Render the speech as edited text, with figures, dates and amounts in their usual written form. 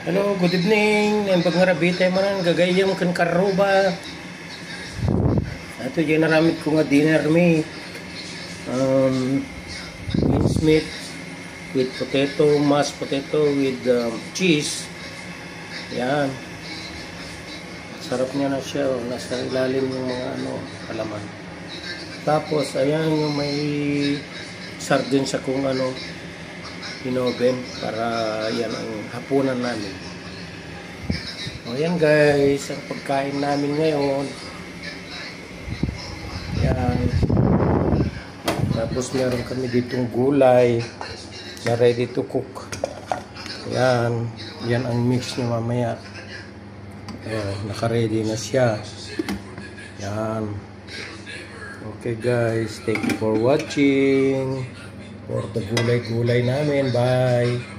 Hello, good evening. Ang pagngarabit ay manan gagayam kan karuba. Ato dyan naramit ko nga dinner me. Mince meat with potato, mashed potato with cheese. Yan. Sarap niya na siya. Oh. Nasa ilalim yung mga kalaman. Tapos ayan yung may sardines akong inoven para yan ang hapunan namin. O yan guys, ang pagkain namin ngayon. Yan. Tapos meron kami ditong gulay na ready to cook. Yan. Yan ang mix niya mamaya. Ayan, naka-ready na siya. Yan. Okay guys, thank you for watching. For the gulay-gulay namin. Bye!